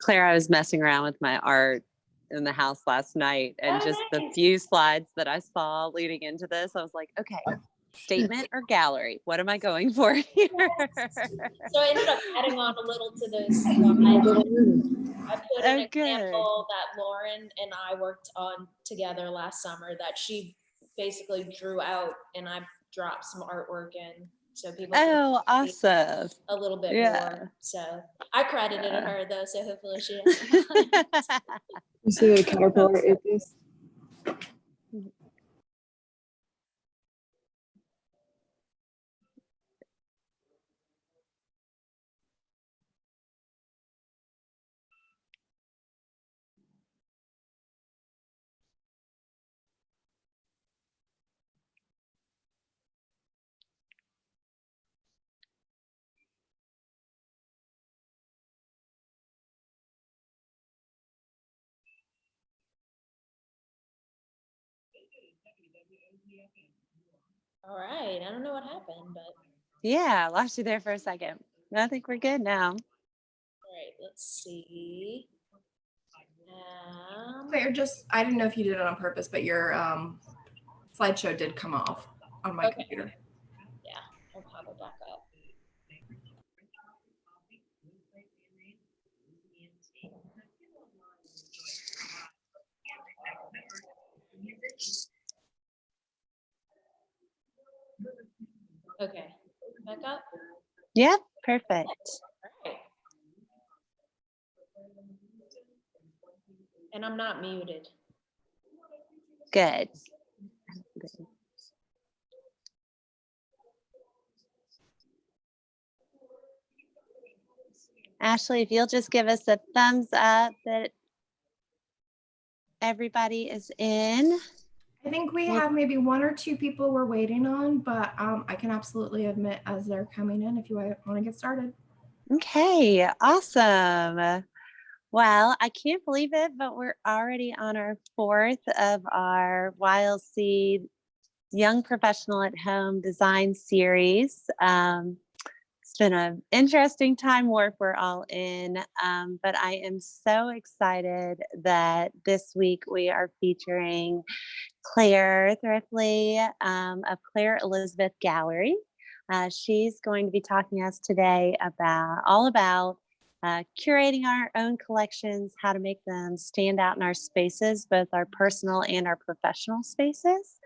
Claire, I was messing around with my art in the house last night, and just the few slides that I saw leading into this, I was like, okay, statement or gallery? What am I going for here? So I ended up adding on a little to those slides. I put an example that Lauren and I worked on together last summer that she basically drew out, and I dropped some artwork in so people can awesome. A little bit more. So I credited her though, so hopefully she doesn't. You see the caterpillar atheist? All right, I don't know what happened, but yeah, I lost you there for a second. I think we're good now. All right, let's see. Claire, I didn't know if you did it on purpose, but your slideshow did come off on my computer. Yeah, I'll pop it back up. Okay, back up? Yep, perfect. All right. And I'm not muted. Good. Ashley, if you'll just give us a thumbs up that everybody is in. I think we have maybe 1 or 2 people we're waiting on, but I can absolutely admit as they're coming in if you want to get started. Okay, awesome. Well, I can't believe it, but we're already on our 4th of our YLC Young Professional at Home Design Series. It's been an interesting time warp we're all in, but I am so excited that this week we are featuring Claire Thriftley of Claire Elizabeth Gallery. She's going to be talking to us today about curating our own collections, how to make them stand out in our spaces, both our personal and our professional spaces,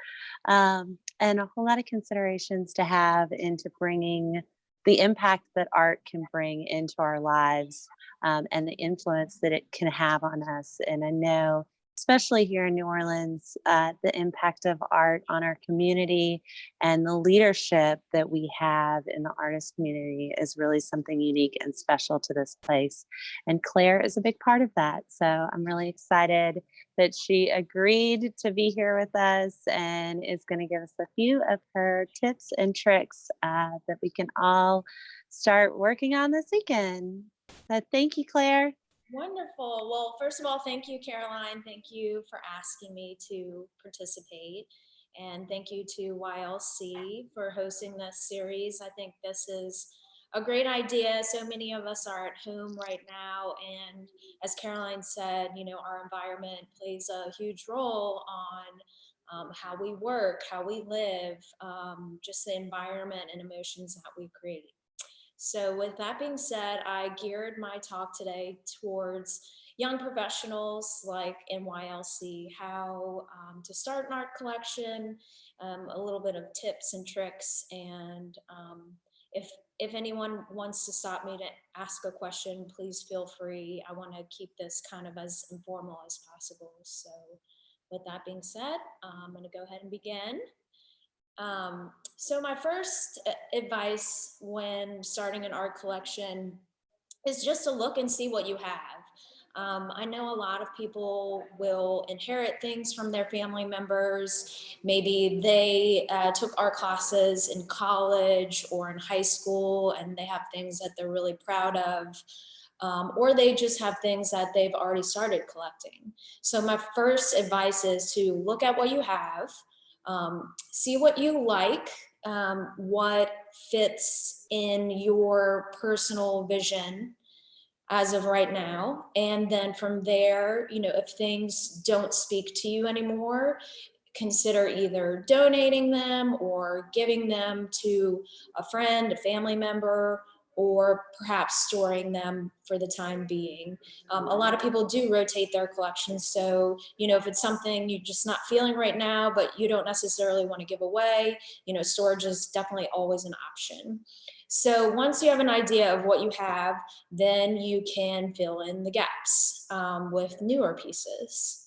and a whole lot of considerations to have into bringing the impact that art can bring into our lives, and the influence that it can have on us. And I know, especially here in New Orleans, the impact of art on our community and the leadership that we have in the artist community is really something unique and special to this place. And Claire is a big part of that. So I'm really excited that she agreed to be here with us and is going to give us a few of her tips and tricks that we can all start working on this weekend. So thank you, Claire. Wonderful. Well, first of all, thank you, Caroline. Thank you for asking me to participate. And thank you to YLC for hosting this series. I think this is a great idea. So many of us are at home right now. And as Caroline said, you know, our environment plays a huge role on how we work, how we live, just the environment and emotions that we create. So with that being said, I geared my talk today towards young professionals like YLC, how to start an art collection, a little bit of tips and tricks, and if anyone wants to stop me to ask a question, please feel free. I want to keep this kind of as informal as possible. So with that being said, I'm going to go ahead and begin. So my first advice when starting an art collection is just to look and see what you have. I know a lot of people will inherit things from their family members. Maybe they took art classes in college or in high school and they have things that they're really proud of. Or they just have things that they've already started collecting. So my first advice is to look at what you have, see what you like, what fits in your personal vision, as of right now. And then from there, you know, if things don't speak to you anymore, consider either donating them or giving them to a friend, a family member, or perhaps storing them for the time being. A lot of people do rotate their collections. So, you know, if it's something you're just not feeling right now, but you don't necessarily want to give away, you know, storage is definitely always an option. So once you have an idea of what you have, then you can fill in the gaps with newer pieces.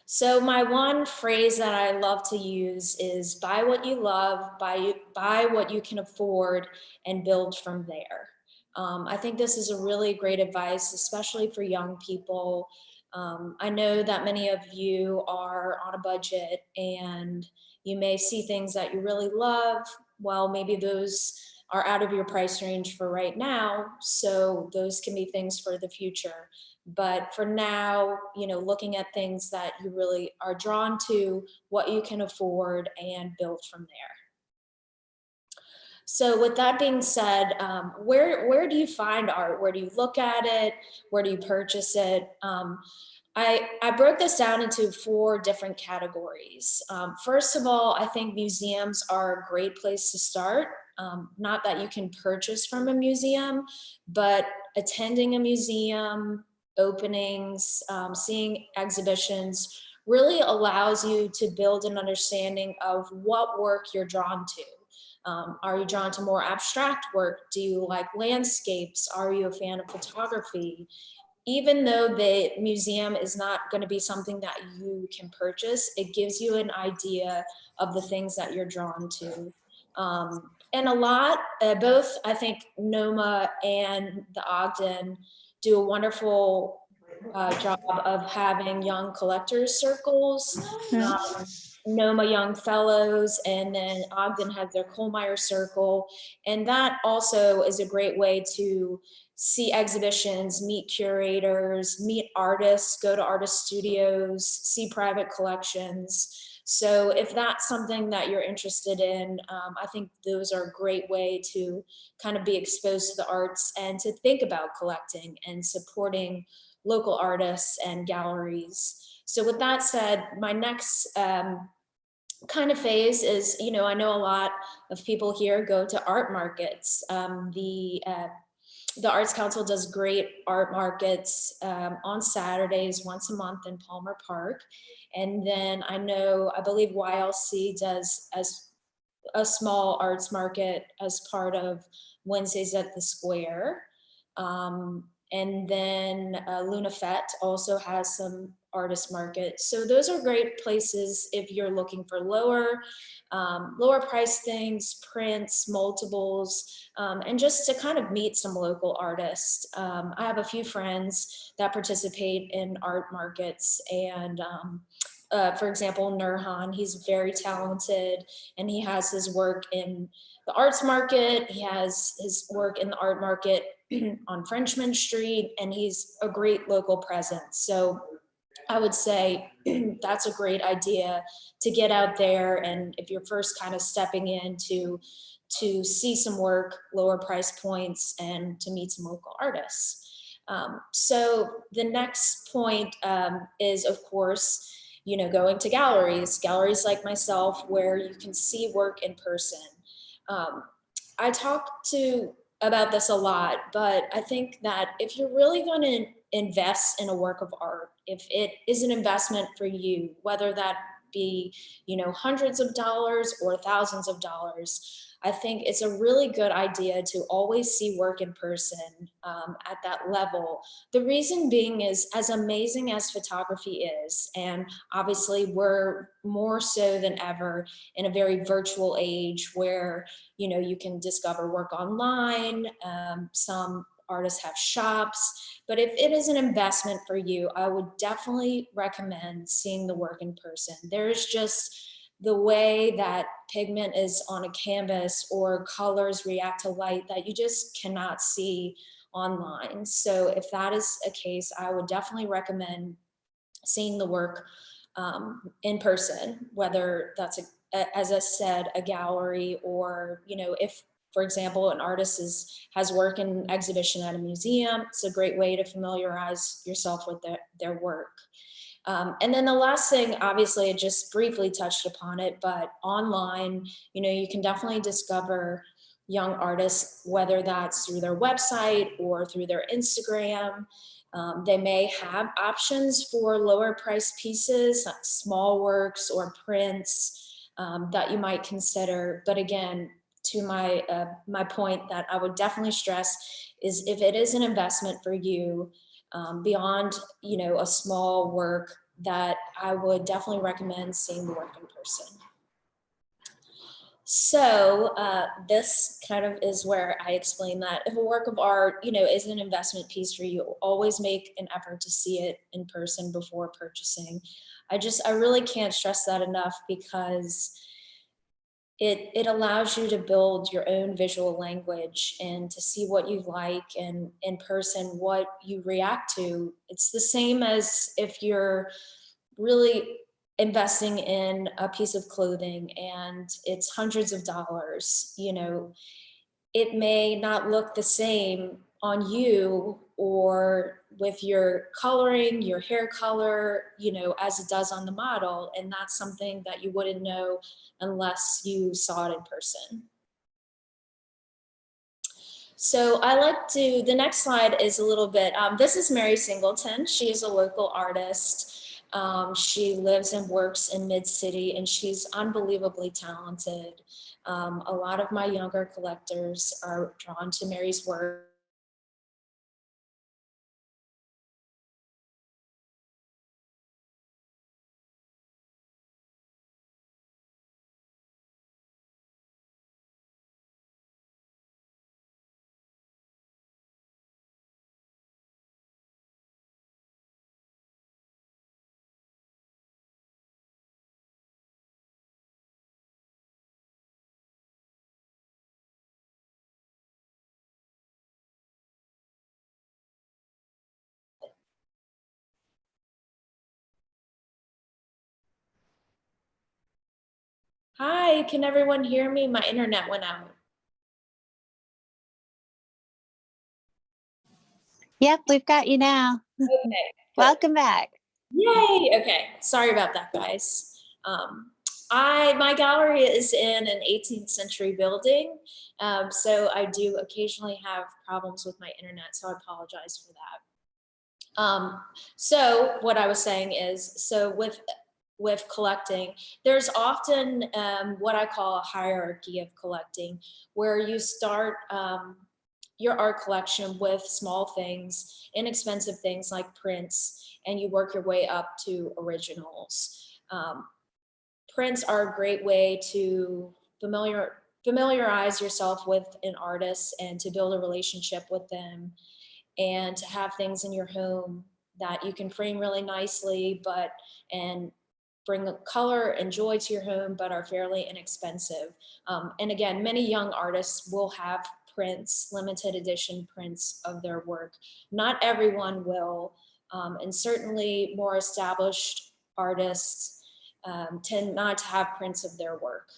So my one phrase that I love to use is buy what you love, buy what you can afford, and build from there. I think this is a really great advice, especially for young people. I know that many of you are on a budget and you may see things that you really love. Well, maybe those are out of your price range for right now, so those can be things for the future. But for now, you know, looking at things that you really are drawn to, what you can afford, and build from there. So with that being said, where do you find art? Where do you look at it? Where do you purchase it? I broke this down into 4 different categories. First of all, I think museums are a great place to start. Not that you can purchase from a museum, but attending a museum, openings, seeing exhibitions really allows you to build an understanding of what work you're drawn to. Are you drawn to more abstract work? Do you like landscapes? Are you a fan of photography? Even though the museum is not going to be something that you can purchase, it gives you an idea of the things that you're drawn to. And a lot, both I think NOMA and the Ogden do a wonderful job of having young collectors circles. NOMA Young Fellows, and then Ogden has their Kohlmeyer Circle. And that also is a great way to see exhibitions, meet curators, meet artists, go to artist studios, see private collections. So if that's something that you're interested in, I think those are a great way to kind of be exposed to the arts and to think about collecting and supporting local artists and galleries. So with that said, my next kind of phase is, you know, I know a lot of people here go to art markets. The Arts Council does great art markets on Saturdays once a month in Palmer Park. And then I believe YLC does as a small arts market as part of Wednesdays at the Square. And then Luna Fett also has some artist markets. So those are great places if you're looking for lower price things, prints, multiples, and just to kind of meet some local artists. I have a few friends that participate in art markets, and for example, Nurhan, he's very talented and he has his work in the arts market. He has his work in the art market on Frenchman Street, and he's a great local presence. So I would say that's a great idea to get out there. And if you're first kind of stepping in to see some work, lower price points, and to meet some local artists. So the next point is, of course, you know, going to galleries like myself, where you can see work in person. I talk about this a lot, but I think that if you're really going to invest in a work of art, if it is an investment for you, whether that be, you know, hundreds of dollars or thousands of dollars, I think it's a really good idea to always see work in person at that level. The reason being is, as amazing as photography is, and obviously we're more so than ever in a very virtual age where, you know, you can discover work online. Some artists have shops, but if it is an investment for you, I would definitely recommend seeing the work in person. There's just the way that pigment is on a canvas or colors react to light that you just cannot see online. So if that is a case, I would definitely recommend seeing the work in person, whether that's as I said, a gallery, or, you know, if for example, an artist has work in an exhibition at a museum. It's a great way to familiarize yourself with their work. And then the last thing, obviously, I just briefly touched upon it, but online, you can definitely discover young artists, whether that's through their website or through their Instagram. They may have options for lower price pieces, small works or prints that you might consider. But again, to my point that I would definitely stress is if it is an investment for you, beyond a small work, that I would definitely recommend seeing the work in person. So this kind of is where I explain that if a work of art, is an investment piece for you, always make an effort to see it in person before purchasing. I really can't stress that enough, because it allows you to build your own visual language and to see what you like, and in person what you react to. It's the same as if you're really investing in a piece of clothing and it's hundreds of dollars. It may not look the same on you or with your coloring, your hair color, as it does on the model. And that's something that you wouldn't know unless you saw it in person. So the next slide is a little bit, this is Mary Singleton. She is a local artist. She lives and works in Mid-City, and she's unbelievably talented. A lot of my younger collectors are drawn to Mary's work. Hi, can everyone hear me? My internet went out. Yep, we've got you now. Okay. Welcome back. Yay! Okay, sorry about that, guys. My gallery is in an 18th century building, so I do occasionally have problems with my internet, so I apologize for that. So what I was saying is, so with collecting, there's often what I call a hierarchy of collecting, where you start your art collection with small things, inexpensive things like prints, and you work your way up to originals. Prints are a great way to familiarize yourself with an artist and to build a relationship with them, and to have things in your home that you can frame really nicely, and bring color and joy to your home, but are fairly inexpensive. And again, many young artists will have prints, limited edition prints of their work. Not everyone will, and certainly more established artists tend not to have prints of their work,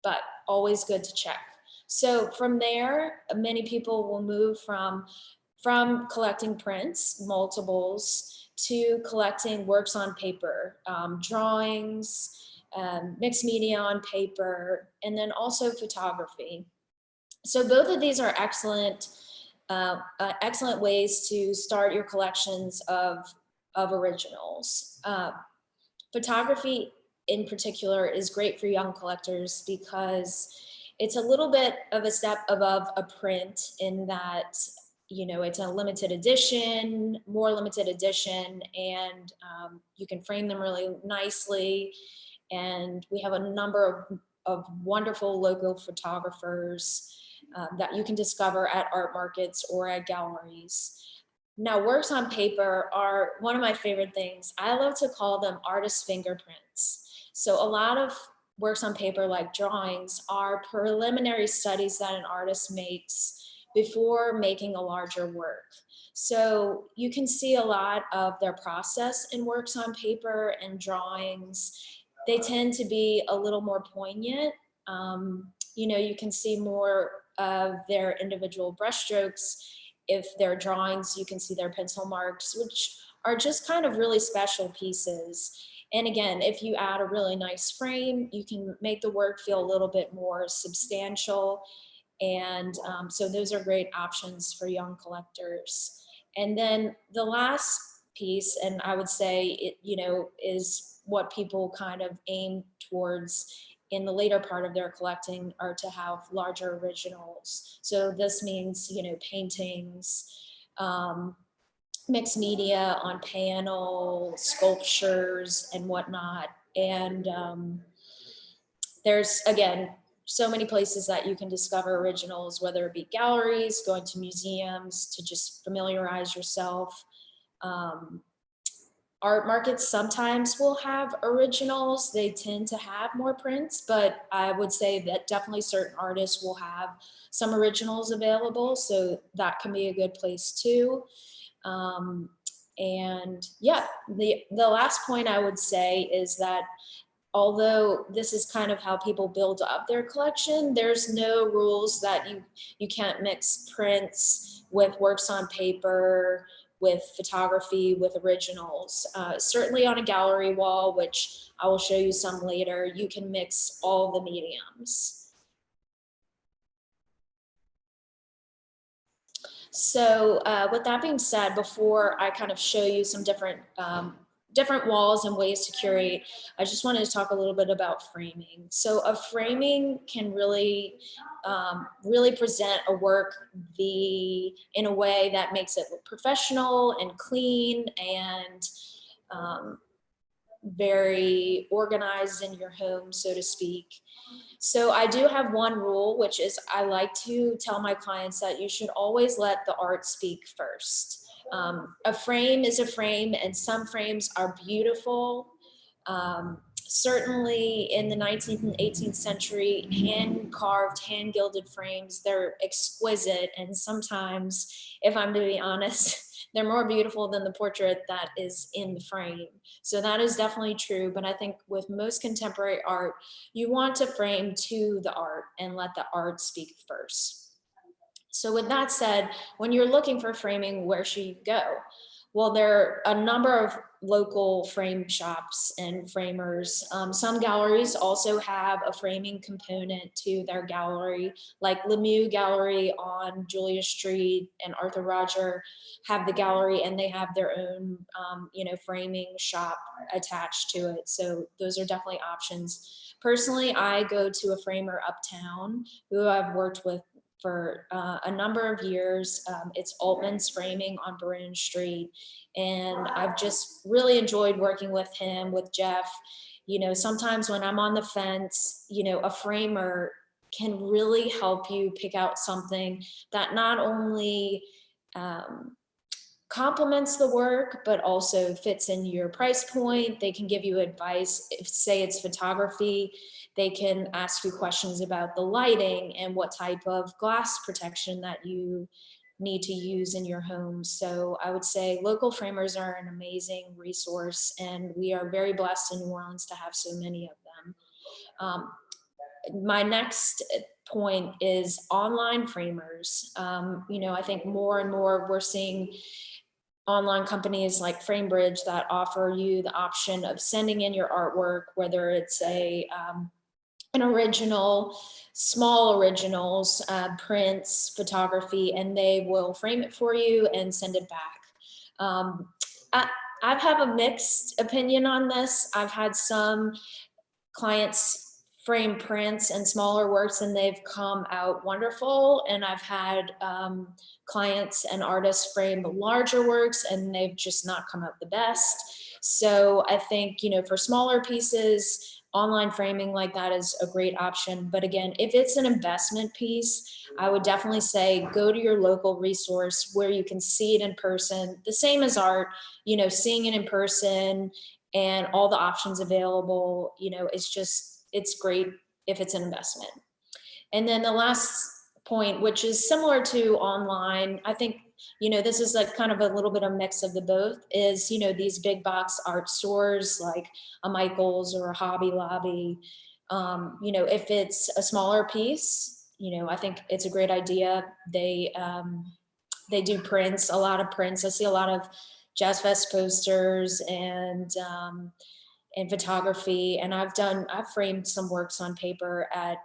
but always good to check. So from there, many people will move from collecting prints, multiples, to collecting works on paper, drawings, mixed media on paper, and then also photography. So both of these are excellent ways to start your collections of originals. Photography in particular is great for young collectors because it's a little bit of a step above a print in that it's a limited edition, more limited edition, and you can frame them really nicely. And we have a number of wonderful local photographers that you can discover at art markets or at galleries. Now, works on paper are one of my favorite things. I love to call them artist fingerprints. So a lot of works on paper, like drawings, are preliminary studies that an artist makes before making a larger work. So you can see a lot of their process in works on paper and drawings. They tend to be a little more poignant. you can see more of their individual brushstrokes. If they're drawings, you can see their pencil marks, which are just kind of really special pieces. And again, if you add a really nice frame, you can make the work feel a little bit more substantial. And so those are great options for young collectors. And then the last piece, and I would say it, is what people kind of aim towards in the later part of their collecting, are to have larger originals. So this means, paintings, mixed media on panel, sculptures and whatnot. And there's, again, so many places that you can discover originals, whether it be galleries, going to museums to just familiarize yourself. Art markets sometimes will have originals. They tend to have more prints, but I would say that definitely certain artists will have some originals available. So that can be a good place too. And yeah, the last point I would say is that although this is kind of how people build up their collection, there's no rules that you can't mix prints with works on paper, with photography, with originals. Certainly on a gallery wall, which I will show you some later, you can mix all the mediums. So with that being said, before I kind of show you some different walls and ways to curate, I just wanted to talk a little bit about framing. So a framing can really, really present a work in a way that makes it look professional and clean and very organized in your home, so to speak. So I do have one rule, which is I like to tell my clients that you should always let the art speak first. A frame is a frame, and some frames are beautiful. Certainly in the 19th and 18th century, hand-carved, hand-gilded frames, they're exquisite. And sometimes, if I'm to be honest, they're more beautiful than the portrait that is in the frame. So that is definitely true. But I think with most contemporary art, you want to frame to the art and let the art speak first. So with that said, when you're looking for framing, where should you go? Well, there are a number of local frame shops and framers. Some galleries also have a framing component to their gallery, like Lemieux Gallery on Julia Street and Arthur Roger have the gallery, and they have their own, framing shop attached to it. So those are definitely options. Personally, I go to a framer uptown who I've worked with for a number of years. It's Altman's Framing on Baron Street. And I've just really enjoyed working with him, with Jeff. Sometimes when I'm on the fence, a framer can really help you pick out something that not only complements the work, but also fits in your price point. They can give you advice. If, say it's photography, they can ask you questions about the lighting and what type of glass protection that you need to use in your home. So I would say local framers are an amazing resource, and we are very blessed in New Orleans to have so many of them. My next point is online framers. I think more and more we're seeing online companies like FrameBridge that offer you the option of sending in your artwork, whether it's an original, small originals, prints, photography, and they will frame it for you and send it back. I have a mixed opinion on this. I've had some clients frame prints and smaller works and they've come out wonderful. And I've had clients and artists frame larger works and they've just not come out the best. So I think, for smaller pieces, online framing like that is a great option. But again, if it's an investment piece, I would definitely say go to your local resource where you can see it in person. The same as art, seeing it in person and all the options available, it's great if it's an investment. And then the last point, which is similar to online, I think, this is like kind of a little bit of mix of the both, is, these big box art stores like a Michael's or a Hobby Lobby. You know, if it's a smaller piece, you know, I think it's a great idea. They do prints, a lot of prints. I see a lot of Jazz Fest posters and photography, and I've framed some works on paper at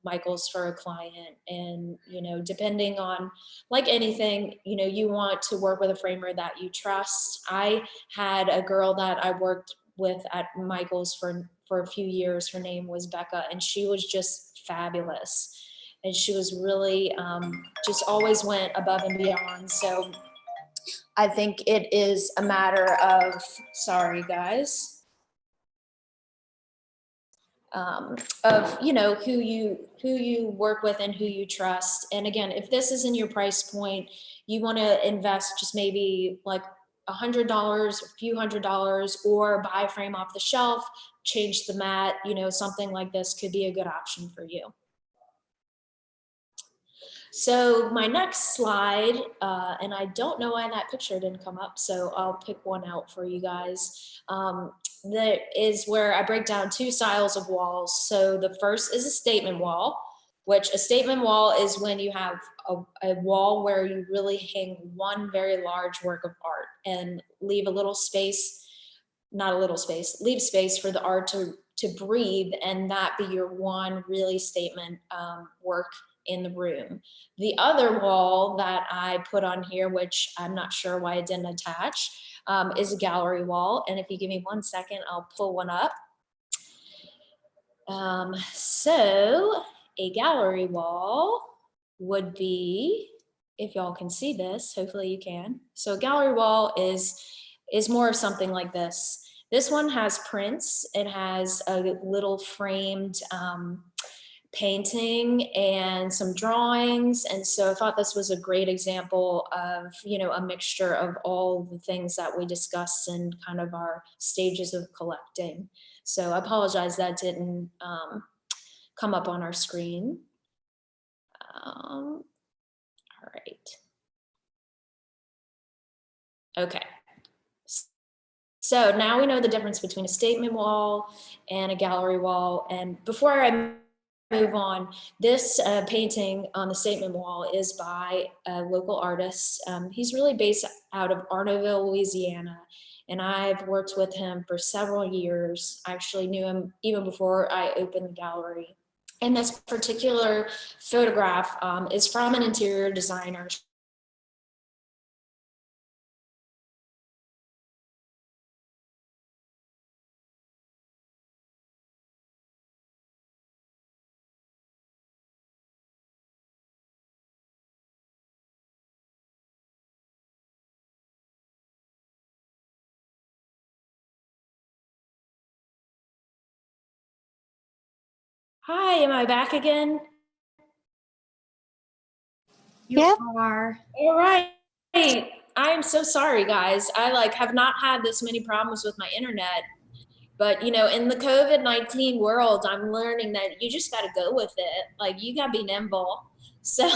Michael's for a client. And you know, depending on, like anything, you know, you want to work with a framer that you trust. I had a girl that I worked with at Michael's for a few years. Her name was Becca, and she was just fabulous. And she was really just always went above and beyond. So I think it is a matter of, sorry guys, of, you know, who you work with and who you trust. And again, if this is in your price point, you want to invest just maybe like $100, a few $100, or buy a frame off the shelf, change the mat, you know, something like this could be a good option for you. So my next slide, and I don't know why that picture didn't come up, so I'll pick one out for you guys. That is where I break down two styles of walls. So the first is a statement wall, which a statement wall is when you have a wall where you really hang one very large work of art and leave a little space, not a little space, leave space for the art to breathe, and that be your one really statement work in the room. The other wall that I put on here, which I'm not sure why it didn't attach, is a gallery wall. And if you give me 1 second, I'll pull one up. So a gallery wall would be, if y'all can see this, hopefully you can. So a gallery wall is more of something like this. This one has prints. It has a little framed painting and some drawings. And so I thought this was a great example of, you know, a mixture of all the things that we discussed in kind of our stages of collecting. So I apologize that didn't come up on our screen. All right. Okay. So now we know the difference between a statement wall and a gallery wall. And before I move on, this painting on the statement wall is by a local artist. He's really based out of Arnaudville, Louisiana, and I've worked with him for several years. I actually knew him even before I opened the gallery. And this particular photograph is from an interior designer. Hi, am I back again? You Yep. are. All right. I am so sorry, guys. I have not had this many problems with my internet, but you know, in the COVID-19 world, I'm learning that you just got to go with it. Like you got to be nimble. So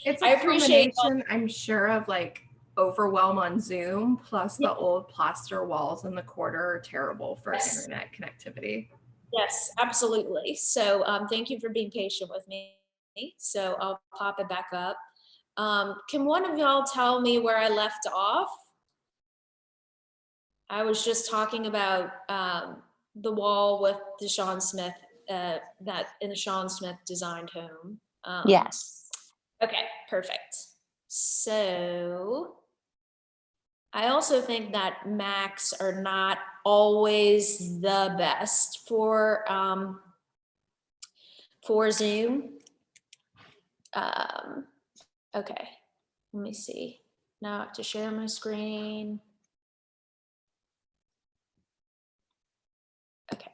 It's a I appreciate combination, I'm sure, of like overwhelm on Zoom, plus the old plaster walls in the corner are terrible for internet connectivity. Yes, absolutely. So thank you for being patient with me. So I'll pop it back up. Can one of y'all tell me where I left off? I was just talking about the wall with the Sean Smith, that in the Sean Smith designed home. Yes. Okay, perfect. So I also think that Macs are not always the best for Zoom. Okay, let me see. Now I have to share my screen. Okay.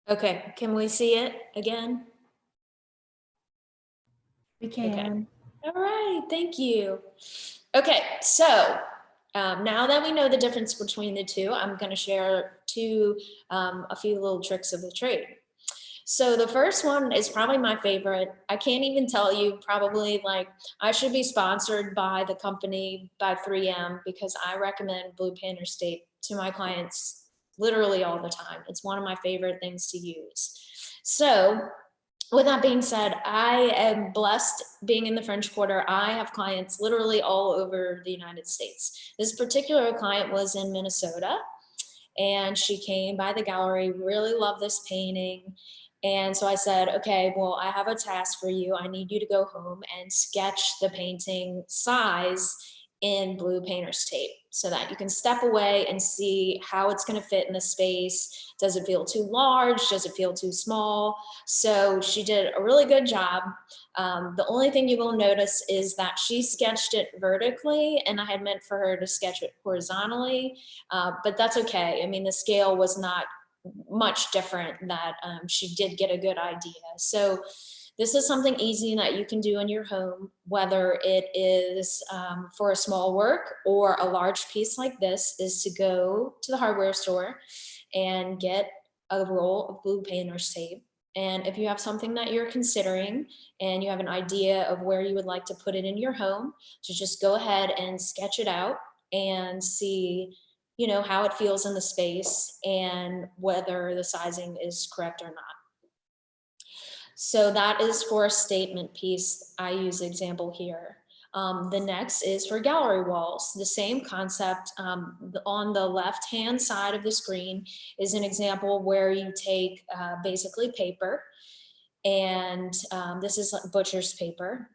Okay, can we see it again? We can. All right, thank you. Okay, so now that we know the difference between the two, I'm going to share a few little tricks of the trade. So the first one is probably my favorite. I can't even tell you, probably like I should be sponsored by the company, by 3M, because I recommend Blue Painter's Tape to my clients literally all the time. It's one of my favorite things to use. So with that being said, I am blessed being in the French Quarter. I have clients literally all over the United States. This particular client was in Minnesota, and she came by the gallery, really loved this painting. And so I said, okay, well, I have a task for you. I need you to go home and sketch the painting size in Blue Painter's Tape so that you can step away and see how it's going to fit in the space. Does it feel too large? Does it feel too small? So she did a really good job. The only thing you will notice is that she sketched it vertically, and I had meant for her to sketch it horizontally, but that's okay. I mean, the scale was not much different. That she did get a good idea. So this is something easy that you can do in your home, whether it is for a small work or a large piece like this, is to go to the hardware store and get a roll of Blue Painter's Tape. And if you have something that you're considering and you have an idea of where you would like to put it in your home, to just go ahead and sketch it out and see, you know, how it feels in the space and whether the sizing is correct or not. So that is for a statement piece. I use the example here. The next is for gallery walls. The same concept. On the left-hand side of the screen is an example where you take basically paper, and this is butcher's paper,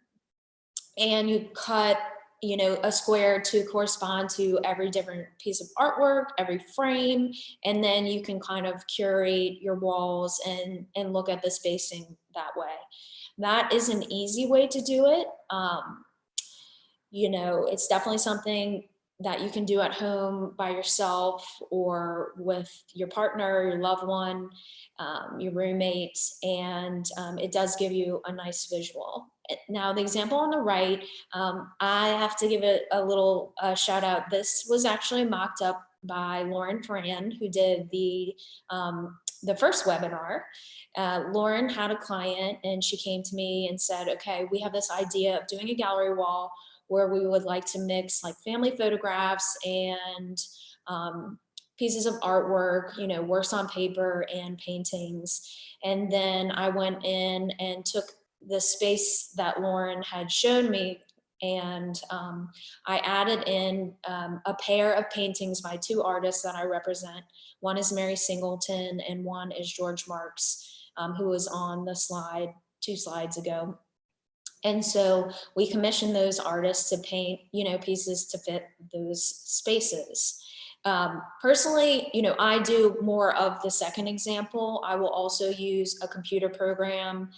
and you cut, you know, a square to correspond to every different piece of artwork, every frame, and then you can kind of curate your walls and look at the spacing that way. That is an easy way to do it. You know, it's definitely something that you can do at home by yourself or with your partner, your loved one, your roommate, and it does give you a nice visual. Now, the example on the right, I have to give it a little shout out. This was actually mocked up by Lauren Fran, who did the first webinar. Lauren had a client and she came to me and said, okay, we have this idea of doing a gallery wall where we would like to mix like family photographs and pieces of artwork, you know, works on paper and paintings. And then I went in and took the space that Lauren had shown me, and I added in a pair of paintings by two artists that I represent. One is Mary Singleton and one is George Marks, who was on the slide 2 slides ago. And so we commissioned those artists to paint, you know, pieces to fit those spaces. Personally, you know, I do more of the second example. I will also use a computer program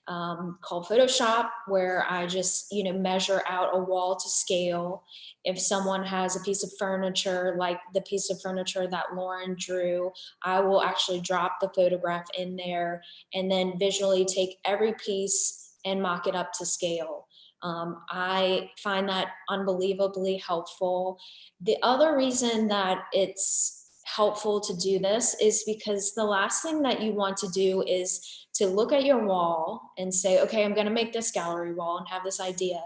called Photoshop, where I just, you know, measure out a wall to scale. If someone has a piece of furniture, like the piece of furniture that Lauren drew, I will actually drop the photograph in there and then visually take every piece and mock it up to scale. I find that unbelievably helpful. The other reason that it's helpful to do this is because the last thing that you want to do is to look at your wall and say, okay, I'm gonna make this gallery wall and have this idea.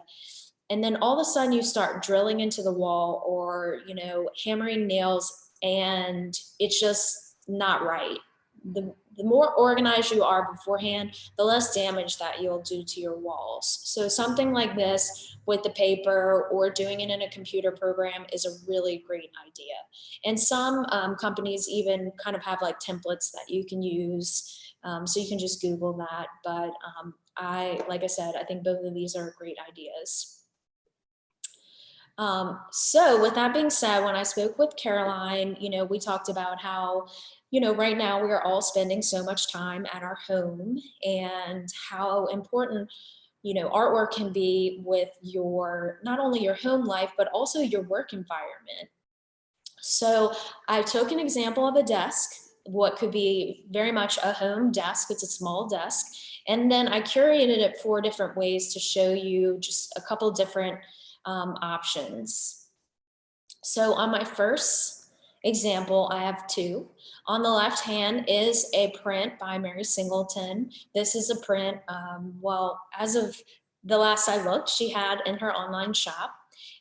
And then all of a sudden you start drilling into the wall or, you know, hammering nails, and it's just not right. The more organized you are beforehand, the less damage that you'll do to your walls. So something like this with the paper or doing it in a computer program is a really great idea. And some companies even kind of have like templates that you can use. So you can just Google that. But like I said, I think both of these are great ideas. So with that being said, when I spoke with Caroline, you know, we talked about how, you know, right now we are all spending so much time at our home and how important, you know, artwork can be with your, not only your home life, but also your work environment. So I took an example of a desk, what could be very much a home desk. It's a small desk. And then I curated it 4 different ways to show you just a couple different options. So on my first example, I have two. On the left hand is a print by Mary Singleton. This is a print, well, as of the last I looked, she had in her online shop.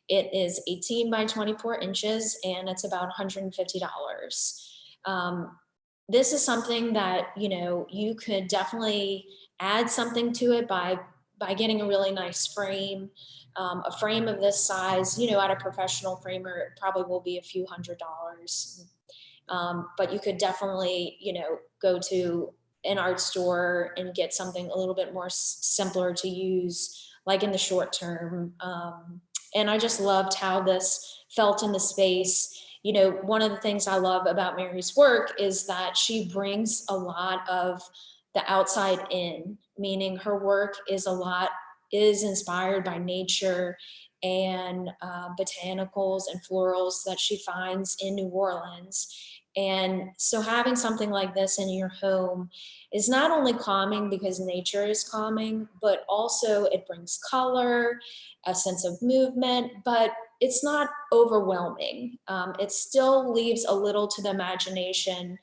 It is 18 by 24 inches and it's about $150. This is something that, you know, you could definitely add something to it by getting a really nice frame. A frame of this size, you know, at a professional framer, it probably will be a few $100s. But you could definitely, you know, go to an art store and get something a little bit more simpler to use, like in the short term. And I just loved how this felt in the space. You know, one of the things I love about Mary's work is that she brings a lot of the outside in, meaning her work is inspired by nature and botanicals and florals that she finds in New Orleans. And so having something like this in your home is not only calming because nature is calming, but also it brings color, a sense of movement, but it's not overwhelming. It still leaves a little to the imagination,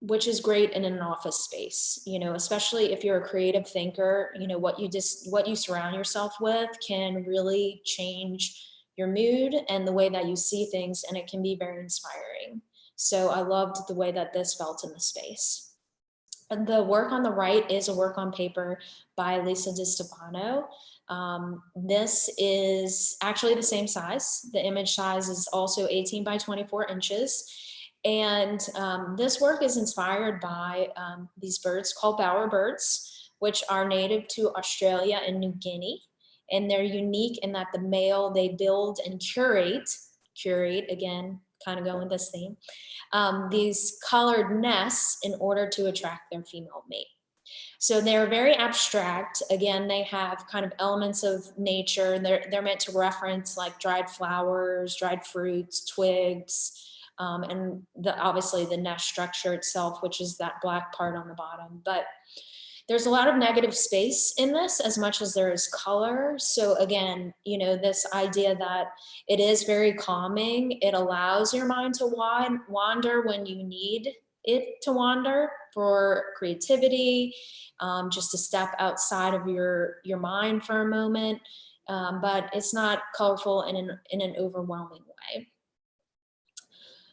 which is great in an office space, you know, especially if you're a creative thinker. You know, what you surround yourself with can really change your mood and the way that you see things, and it can be very inspiring. So I loved the way that this felt in the space. And the work on the right is a work on paper by Lisa DiStefano. This is actually the same size. The image size is also 18 by 24 inches. And this work is inspired by these birds called bowerbirds, which are native to Australia and New Guinea. And they're unique in that the male, they build and curate again, kind of going with this theme, these colored nests in order to attract their female mate. So they're very abstract. Again, they have kind of elements of nature. They're meant to reference like dried flowers, dried fruits, twigs, and obviously the nest structure itself, which is that black part on the bottom. But there's a lot of negative space in this as much as there is color. So again, you know, this idea that it is very calming. It allows your mind to wander when you need it to wander for creativity, just to step outside of your mind for a moment. But it's not colorful in an overwhelming way.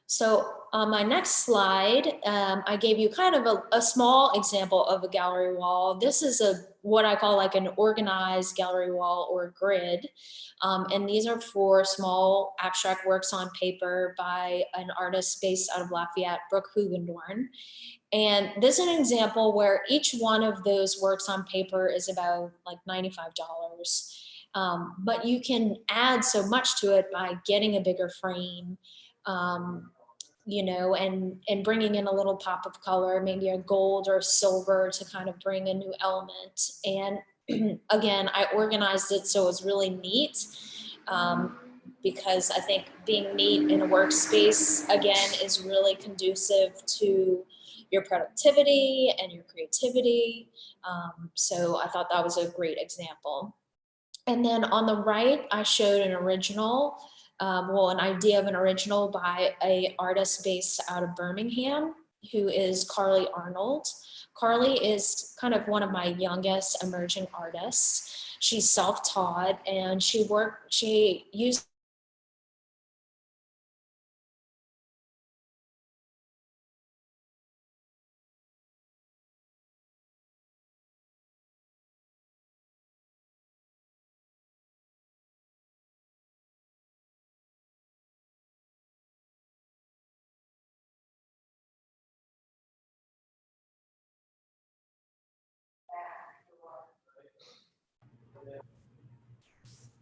So on my next slide, I gave you kind of a small example of a gallery wall. This is what I call like an organized gallery wall or grid. And these are for small abstract works on paper by an artist based out of Lafayette, Brooke Hugendorn. And this is an example where each one of those works on paper is about like $95. But you can add so much to it by getting a bigger frame, you know, and bringing in a little pop of color, maybe a gold or silver to kind of bring a new element. And again, I organized it so it was really neat, because I think being neat in a workspace, again, is really conducive to your productivity and your creativity. So I thought that was a great example. And then on the right, I showed an original, an idea of an original by an artist based out of Birmingham, who is Carly Arnold. Carly is kind of one of my youngest emerging artists. She's self-taught and she used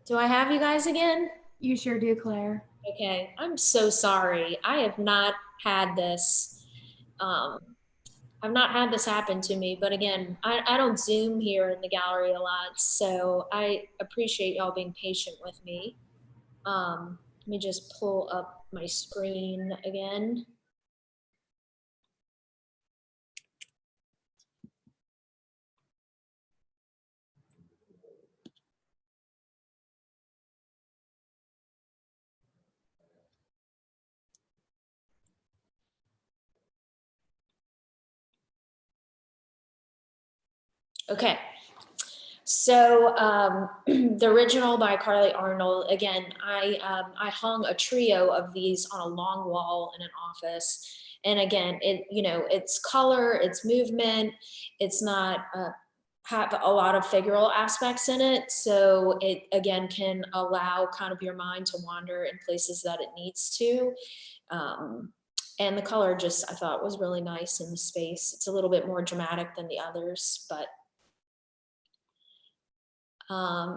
Do I have you guys again? You sure do, Claire. Okay, I'm so sorry. I have not had this. I've not had this happen to me, but again, I don't Zoom here in the gallery a lot, so I appreciate y'all being patient with me. Let me just pull up my screen again. Okay. So the original by Carly Arnold, again, I hung a trio of these on a long wall in an office. And again, it's color, it's movement, it's not have a lot of figural aspects in it. So it, again, can allow kind of your mind to wander in places that it needs to. And the color just, I thought, was really nice in the space. It's a little bit more dramatic than the others, but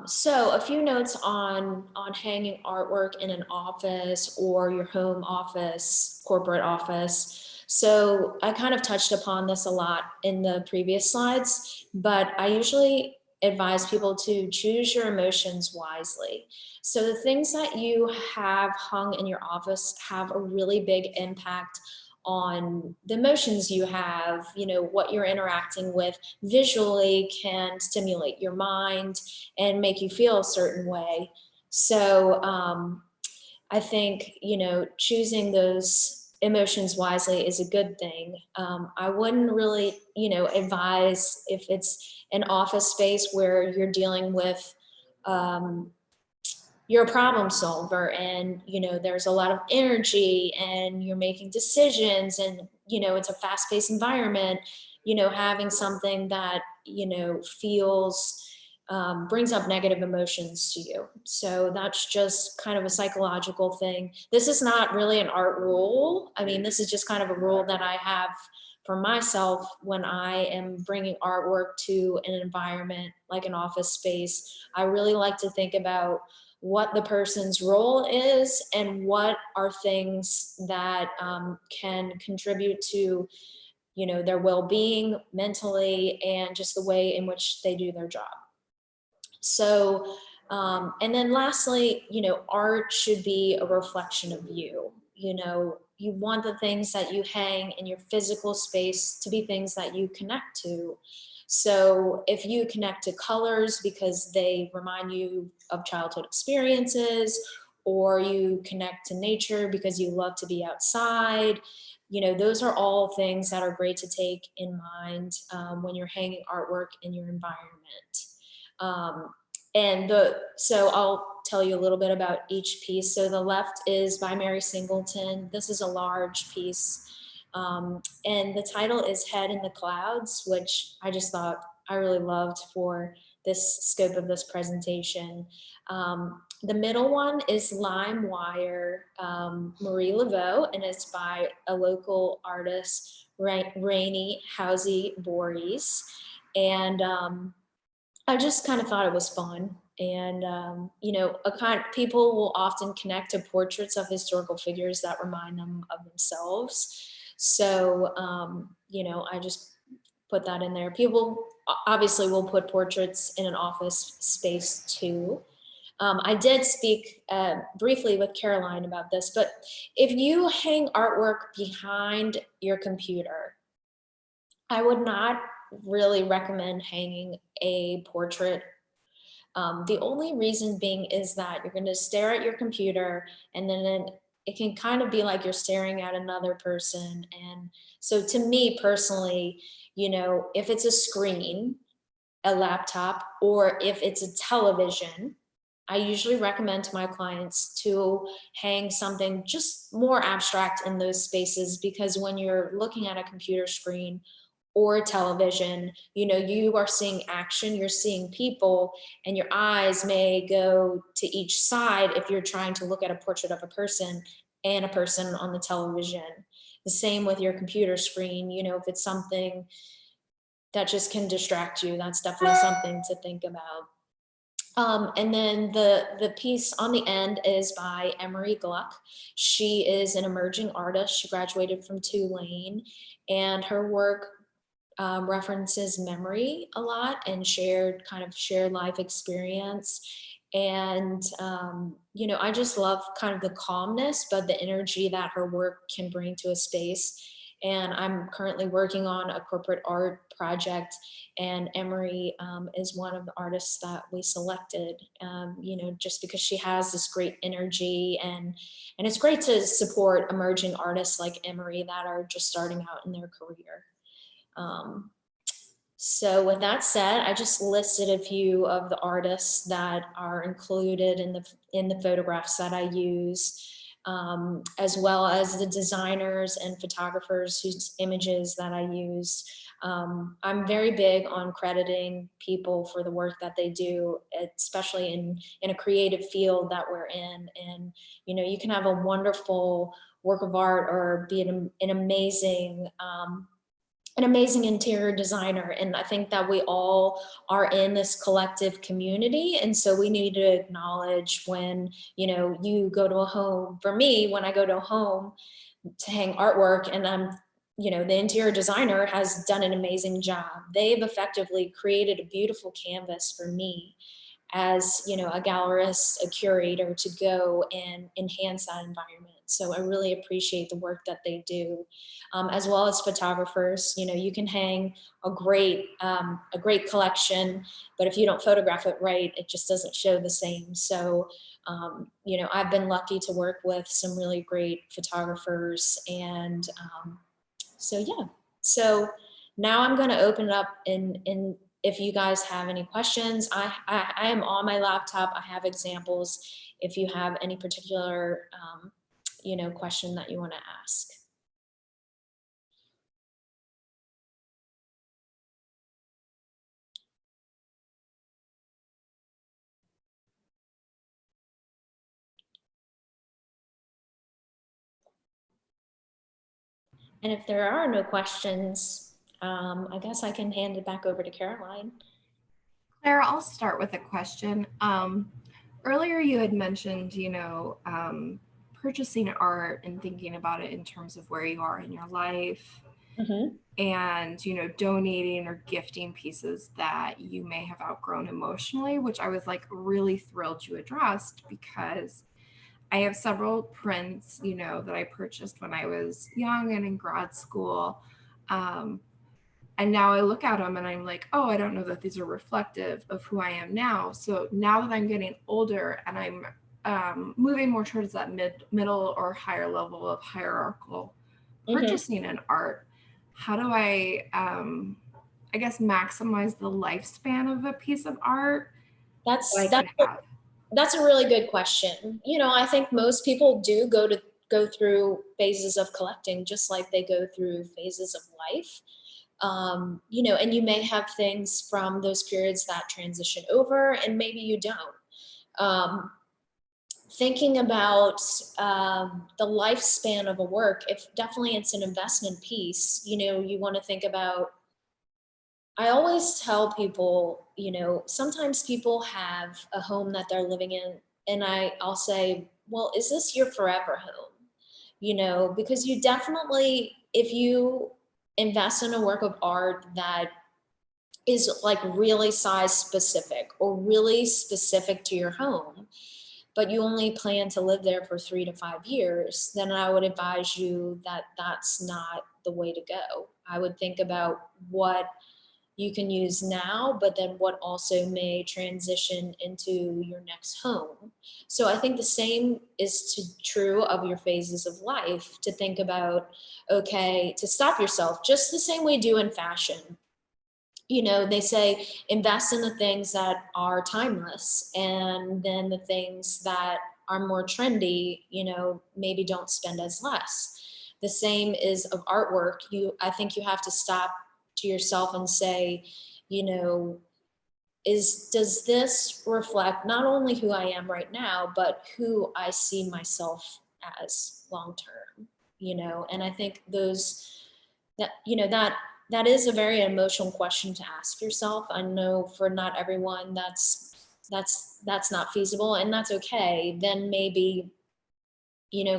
so a few notes on hanging artwork in an office or your home office, corporate office. So I kind of touched upon this a lot in the previous slides, but I usually advise people to choose your emotions wisely. So the things that you have hung in your office have a really big impact on the emotions you have. What you're interacting with visually can stimulate your mind and make you feel a certain way. So I think, choosing those emotions wisely is a good thing. I wouldn't really, advise if it's an office space where you're dealing with, you're a problem solver and, there's a lot of energy and you're making decisions and, it's a fast-paced environment, having something that, feels, brings up negative emotions to you. So that's just kind of a psychological thing. This is not really an art rule. I mean, this is just kind of a rule that I have for myself when I am bringing artwork to an environment like an office space. I really like to think about what the person's role is and what are things that can contribute to their well-being mentally and just the way in which they do their job. So and then lastly, art should be a reflection of you. You want the things that you hang in your physical space to be things that you connect to. So if you connect to colors because they remind you of childhood experiences, or you connect to nature because you love to be outside, those are all things that are great to take in mind when you're hanging artwork in your environment. So I'll tell you a little bit about each piece. So the left is by Mary Singleton. This is a large piece. And the title is Head in the Clouds, which I just thought I really loved for this scope of this presentation. The middle one is Lime Wire, Marie Laveau, and it's by a local artist, Rainy Housey Voorhees. And I just kind of thought it was fun. And, people will often connect to portraits of historical figures that remind them of themselves. So, I just put that in there. People obviously will put portraits in an office space too. I did speak briefly with Caroline about this, but if you hang artwork behind your computer, I would not really recommend hanging a portrait. The only reason being is that you're going to stare at your computer and then it can kind of be like you're staring at another person. And so to me personally, if it's a screen, a laptop, or if it's a television, I usually recommend to my clients to hang something just more abstract in those spaces, because when you're looking at a computer screen or television, you are seeing action, you're seeing people, and your eyes may go to each side if you're trying to look at a portrait of a person and a person on the television. The same with your computer screen, if it's something that just can distract you, that's definitely something to think about. And then the piece on the end is by Emery Gluck. She is an emerging artist. She graduated from Tulane, and her work references memory a lot and shared life experience. And, I just love kind of the calmness, but the energy that her work can bring to a space. And I'm currently working on a corporate art project, and Emery is one of the artists that we selected, just because she has this great energy, and it's great to support emerging artists like Emery that are just starting out in their career. So with that said, I just listed a few of the artists that are included in the photographs that I use, as well as the designers and photographers whose images that I use. I'm very big on crediting people for the work that they do, especially in a creative field that we're in. And you can have a wonderful work of art or be an amazing interior designer. And I think that we all are in this collective community. And so we need to acknowledge when, you go to a home. For me, when I go to a home to hang artwork and the interior designer has done an amazing job. They've effectively created a beautiful canvas for me as a gallerist, a curator, to go and enhance that environment. So I really appreciate the work that they do, as well as photographers. You can hang a great collection, but if you don't photograph it right, it just doesn't show the same. So I've been lucky to work with some really great photographers, and so yeah. So now I'm going to open it up in if you guys have any questions. I am on my laptop. I have examples if you have any particular, question that you want to ask. And if there are no questions, I guess I can hand it back over to Caroline. Claire, I'll start with a question. Earlier you had mentioned, purchasing art and thinking about it in terms of where you are in your life, and, donating or gifting pieces that you may have outgrown emotionally, which I was like really thrilled you addressed, because I have several prints, that I purchased when I was young and in grad school. And now I look at them and I'm like, oh, I don't know that these are reflective of who I am now. So now that I'm getting older and I'm moving more towards that middle or higher level of hierarchical purchasing in art, how do I guess, maximize the lifespan of a piece of art That's that I could have? That's a really good question. I think most people do go through phases of collecting, just like they go through phases of life. And you may have things from those periods that transition over, and maybe you don't. Thinking about the lifespan of a work, if definitely it's an investment piece, you want to think about. I always tell people, sometimes people have a home that they're living in, and I'll say, well, is this your forever home? Because you definitely, if you invest in a work of art that is like really size specific or really specific to your home, but you only plan to live there for 3 to 5 years, then I would advise you that that's not the way to go. I would think about what you can use now, but then what also may transition into your next home. So I think the same is true of your phases of life, to think about, okay, to stop yourself, just the same way you do in fashion. They say invest in the things that are timeless, and then the things that are more trendy, maybe don't spend as less. The same is of artwork. I think you have to stop to yourself and say, does this reflect not only who I am right now, but who I see myself as long term? And I think that is a very emotional question to ask yourself. I know for not everyone that's not feasible, and that's okay. Then maybe,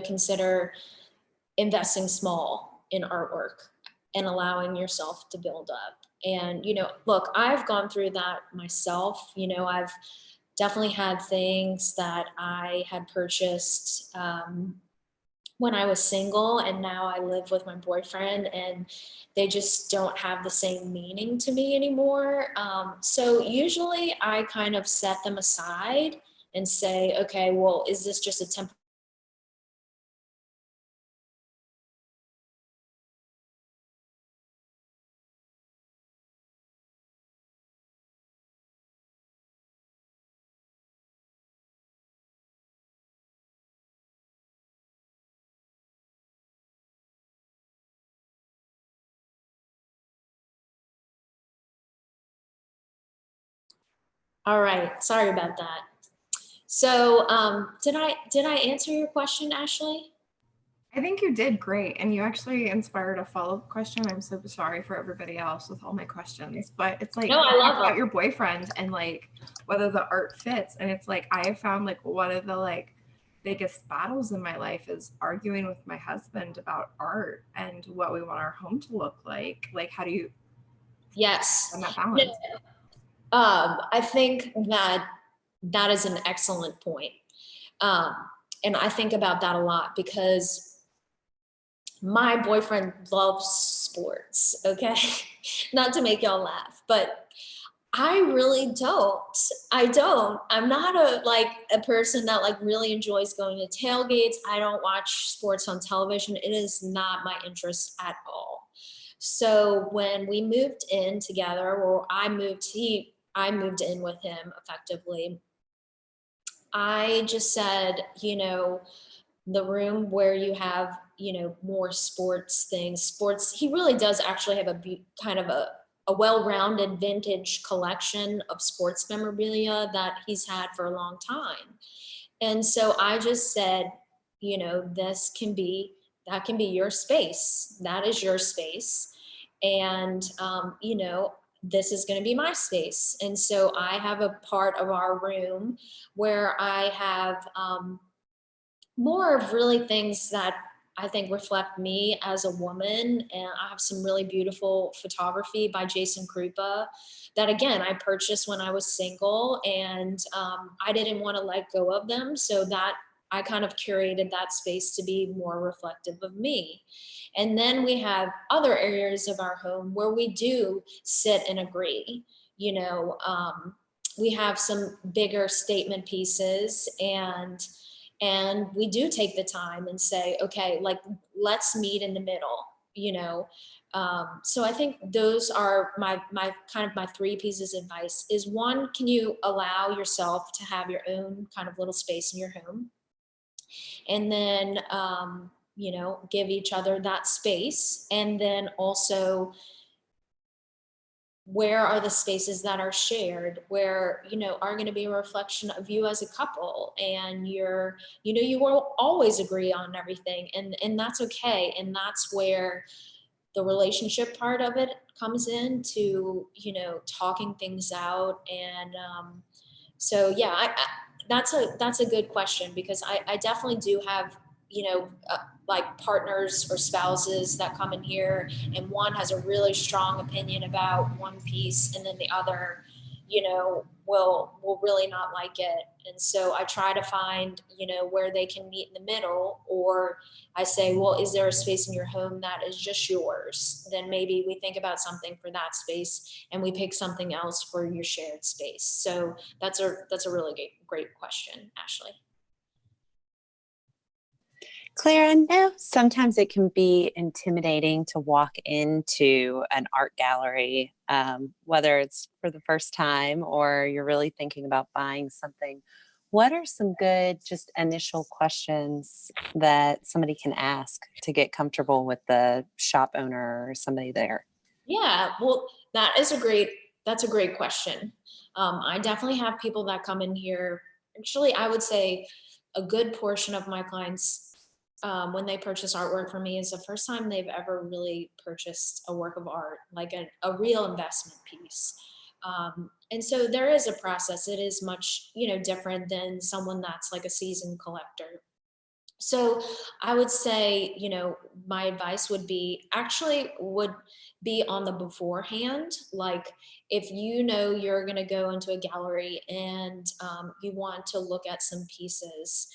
consider investing small in artwork and allowing yourself to build up. And, look, I've gone through that myself. I've definitely had things that I had purchased when I was single, and now I live with my boyfriend, and they just don't have the same meaning to me anymore. So usually I kind of set them aside and say, okay, well, is this just a temporary All right. Sorry about that. So, did I answer your question, Ashley? I think you did great, and you actually inspired a follow-up question. I'm so sorry for everybody else with all my questions, but it's like No, I you love talked about them. your boyfriend and like whether the art fits, and it's like I have found like one of the like biggest battles in my life is arguing with my husband about art and what we want our home to look like. Like, how do you Yes. find that No, balance? I think that that is an excellent point. Um, and I think about that a lot because my boyfriend loves sports, okay? Not to make y'all laugh, but I really don't. I don't. I'm not a person that like really enjoys going to tailgates. I don't watch sports on television. It is not my interest at all. So when we moved in together, or I moved in with him effectively. I just said, the room where you have, more sports things, sports, he really does actually have kind of a well-rounded vintage collection of sports memorabilia that he's had for a long time. And so I just said, this can be, that can be your space. That is your space. And, this is going to be my space. And so I have a part of our room where I have more of really things that I think reflect me as a woman. And I have some really beautiful photography by Jason Krupa that, again, I purchased when I was single, and I didn't want to let go of them. So that I kind of curated that space to be more reflective of me. And then we have other areas of our home where we do sit and agree. We have some bigger statement pieces, and we do take the time and say, okay, like, let's meet in the middle, so I think those are my kind of my three pieces of advice. Is one, can you allow yourself to have your own kind of little space in your home? And then give each other that space. And then also, where are the spaces that are shared, where are going to be a reflection of you as a couple, and you won't always agree on everything, and that's okay. And that's where the relationship part of it comes in to talking things out. And so yeah, that's a good question, because I definitely do have like partners or spouses that come in here, and one has a really strong opinion about one piece, and then the other will really not like it. And so I try to find where they can meet in the middle. Or I say, well, is there a space in your home that is just yours? Then maybe we think about something for that space, and we pick something else for your shared space. So that's a really great question, Ashley. Claire, I know sometimes it can be intimidating to walk into an art gallery, whether it's for the first time or you're really thinking about buying something. What are some good, just initial questions that somebody can ask to get comfortable with the shop owner or somebody there? Yeah, well, that's a great question. I definitely have people that come in here. Actually, I would say a good portion of my clients, when they purchase artwork from me, is the first time they've ever really purchased a work of art, like a real investment piece. And so there is a process. It is much, different than someone that's like a seasoned collector. So I would say, my advice would be on the beforehand. Like, if you're going to go into a gallery, and you want to look at some pieces,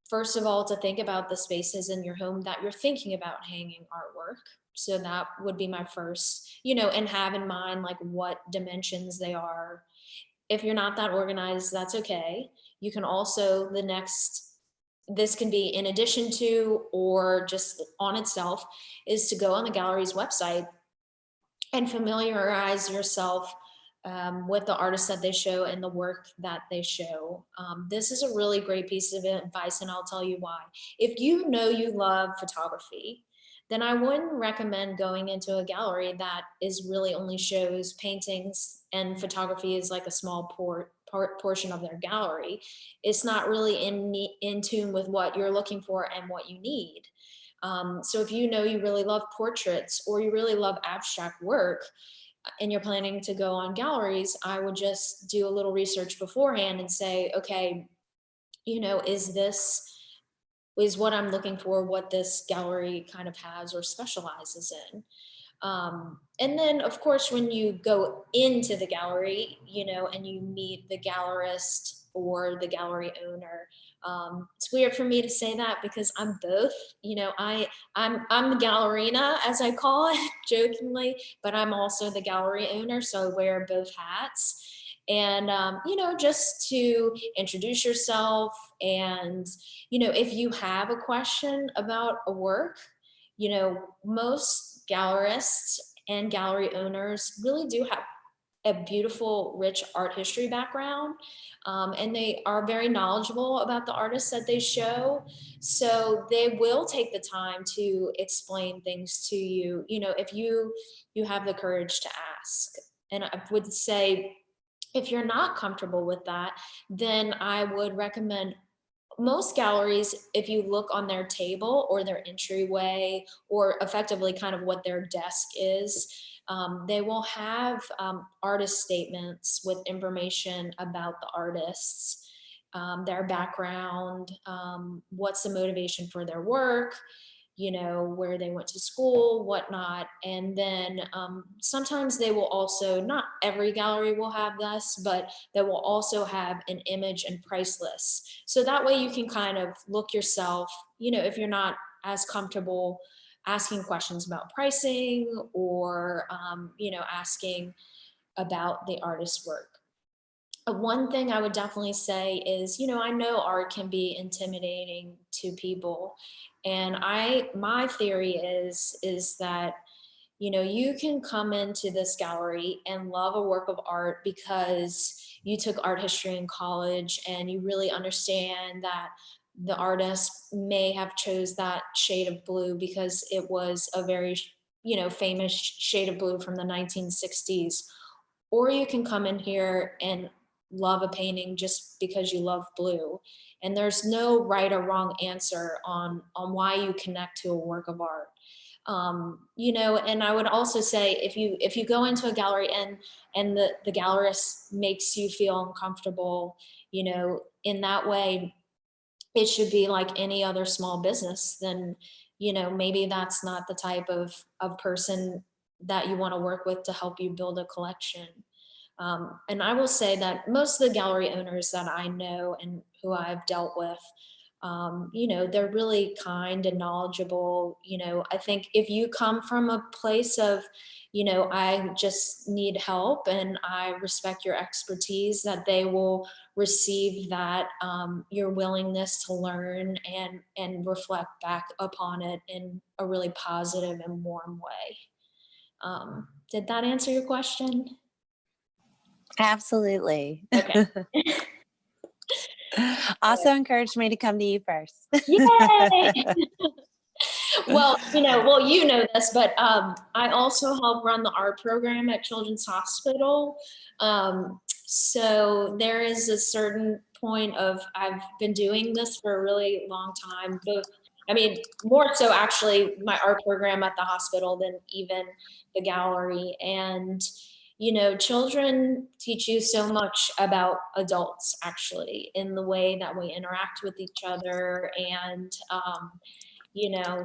first of all, to think about the spaces in your home that you're thinking about hanging artwork. So that would be my first, and have in mind like what dimensions they are. If you're not that organized, that's okay. You can also, this can be in addition to, or just on itself, is to go on the gallery's website and familiarize yourself with the artists that they show and the work that they show. This is a really great piece of advice, and I'll tell you why. If you love photography, then I wouldn't recommend going into a gallery that is really only shows paintings and photography is like a small portion of their gallery. It's not really in tune with what you're looking for and what you need. So if you know you really love portraits or you really love abstract work and you're planning to go on galleries, I would just do a little research beforehand and say, okay, is what I'm looking for what this gallery kind of has or specializes in. And then, of course, when you go into the gallery, and you meet the gallerist or the gallery owner, it's weird for me to say that because I'm both. I'm the gallerina, as I call it, jokingly, but I'm also the gallery owner, so I wear both hats. And just to introduce yourself, and if you have a question about a work, most gallerists and gallery owners really do have a beautiful, rich art history background. And they are very knowledgeable about the artists that they show. So they will take the time to explain things to you, if you have the courage to ask. And I would say, if you're not comfortable with that, then I would recommend most galleries, if you look on their table or their entryway, or effectively kind of what their desk is, they will have artist statements with information about the artists, their background, what's the motivation for their work, where they went to school, whatnot. And then sometimes they will also, not every gallery will have this, but they will also have an image and price list. So that way you can kind of look yourself, if you're not as comfortable asking questions about pricing or, asking about the artist's work. One thing I would definitely say is, I know art can be intimidating to people. And my theory is that, you can come into this gallery and love a work of art because you took art history in college and you really understand that the artist may have chose that shade of blue because it was a very, famous shade of blue from the 1960s. Or you can come in here and love a painting just because you love blue. And there's no right or wrong answer on why you connect to a work of art. And I would also say, if you go into a gallery and the gallerist makes you feel uncomfortable, in that way, it should be like any other small business, then, maybe that's not the type of person that you want to work with to help you build a collection. And I will say that most of the gallery owners that I know and who I've dealt with, they're really kind and knowledgeable. I think if you come from a place of, I just need help and I respect your expertise, that they will receive that, your willingness to learn and reflect back upon it in a really positive and warm way. Did that answer your question? Absolutely. Okay. Also encouraged me to come to you first. Yay! Well, you know this, but I also help run the art program at Children's Hospital. So there is a certain point of, I've been doing this for a really long time, more so actually my art program at the hospital than even the gallery. And children teach you so much about adults, actually, in the way that we interact with each other. And,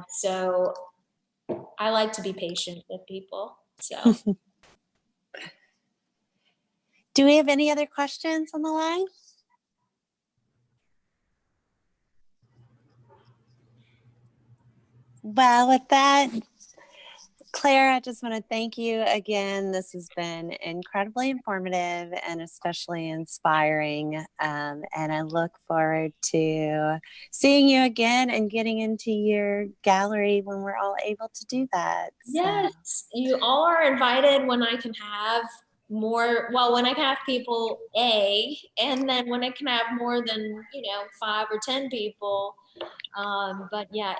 so I like to be patient with people. So, Do we have any other questions on the line? Well, with that, Claire, I just want to thank you again. This has been incredibly informative and especially inspiring. And I look forward to seeing you again and getting into your gallery when we're all able to do that. yes, you all are invited when I can have when I can have people, and then when I can have more than, 5 or 10 people. But yeah,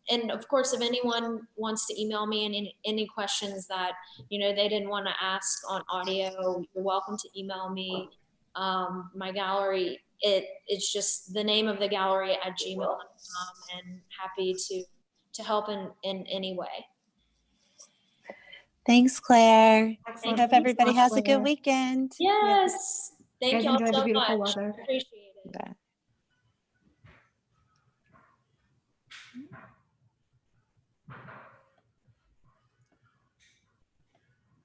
and of course, if anyone wants to email me any questions that, they didn't want to ask on audio, you're welcome to email me. My gallery, it's just the name of the gallery at gmail.com, and happy to help in any way. Thanks, Claire. Excellent. Hope Thanks everybody so much, has a good Claire. weekend. Yes. Thank Guys, you all enjoy the so beautiful much. weather. Appreciate it. Yeah.